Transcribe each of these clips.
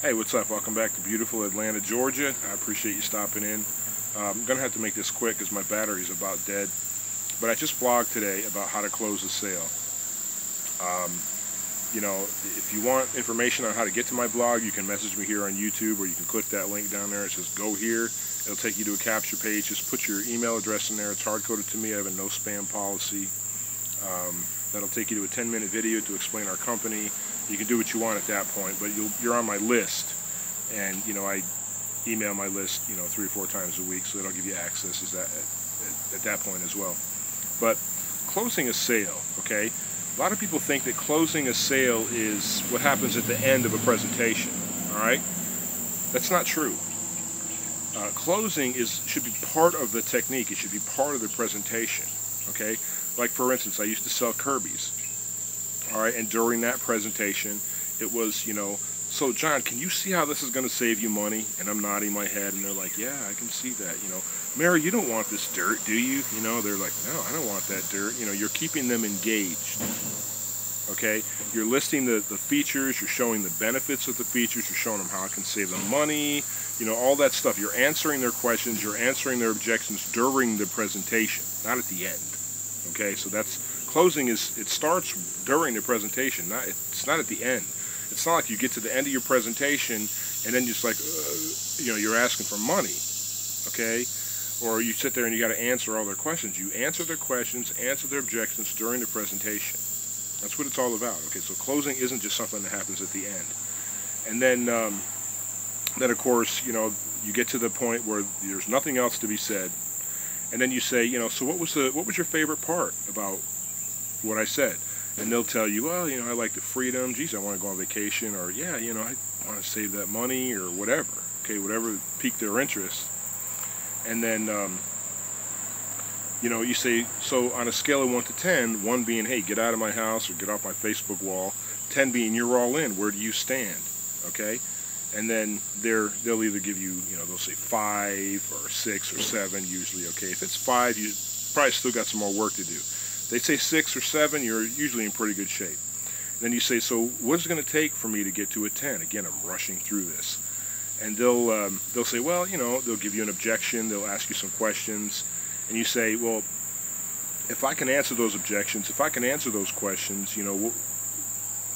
Hey, what's up? Welcome back to beautiful Atlanta, Georgia. I appreciate you stopping in. I'm going to have to make this quick because my battery's about dead. But I just blogged today about how to close a sale. You know, if you want information on how to get to my blog, you can message me here on YouTube, or you can click that link down there. It says go here. It'll take you to a capture page. Just put your email address in there. It's hard-coded to me. I have a no spam policy. That'll take you to a 10-minute video to explain our company. You can do what you want at that point, but you're on my list, and you know I email my list 3 or 4 times a week, so that'll give you access at that point as well. But closing a sale, okay? A lot of people think that closing a sale is what happens at the end of a presentation. All right, that's not true. Closing should be part of the technique. It should be part of the presentation. Okay, like for instance, I used to sell Kirby's. All right, and during that presentation, it was, so John, can you see how this is going to save you money? And I'm nodding my head, and they're like, yeah, I can see that. Mary, you don't want this dirt, do you? They're like, no, I don't want that dirt. You're keeping them engaged. Okay, you're listing the features, you're showing the benefits of the features, you're showing them how it can save them money, all that stuff. You're answering their questions, you're answering their objections during the presentation, not at the end. Okay, so closing it starts during the presentation, it's not at the end. It's not like you get to the end of your presentation and then just like, you're asking for money, okay? Or you sit there and you got to answer all their questions. You answer their questions, answer their objections during the presentation. That's what it's all about. Okay, so closing isn't just something that happens at the end. And then of course, you get to the point where there's nothing else to be said, and then you say, so what was your favorite part about what I said? And they'll tell you, well, I like the freedom. Geez, I want to go on vacation, or yeah, I want to save that money, or whatever. Okay, whatever piqued their interest. And then you say, so on a scale of 1 to 10, 1 being, hey, get out of my house or get off my Facebook wall, 10 being you're all in, where do you stand? Okay, and then they'll either give you, they'll say 5 or 6 or 7 usually. Okay, if it's 5, you probably still got some more work to do. They say 6 or 7, you're usually in pretty good shape. And then you say, so what's it going to take for me to get to a 10? Again, I'm rushing through this. And they'll say, well, they'll give you an objection, they'll ask you some questions, and you say, well, if I can answer those objections, if I can answer those questions,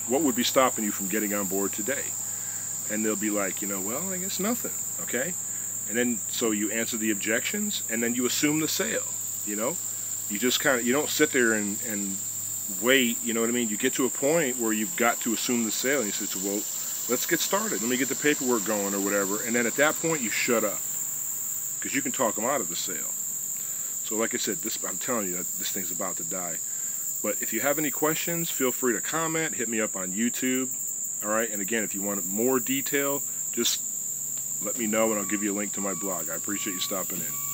what would be stopping you from getting on board today? And they'll be like, well, I guess nothing, okay? And then, so you answer the objections, and then you assume the sale, You just you don't sit there and wait, you know what I mean? You get to a point where you've got to assume the sale, and you say, so, well, let's get started. Let me get the paperwork going or whatever. And then at that point, you shut up, because you can talk them out of the sale. So like I said, I'm telling you that this thing's about to die. But if you have any questions, feel free to comment. Hit me up on YouTube. All right. And again, if you want more detail, just let me know, and I'll give you a link to my blog. I appreciate you stopping in.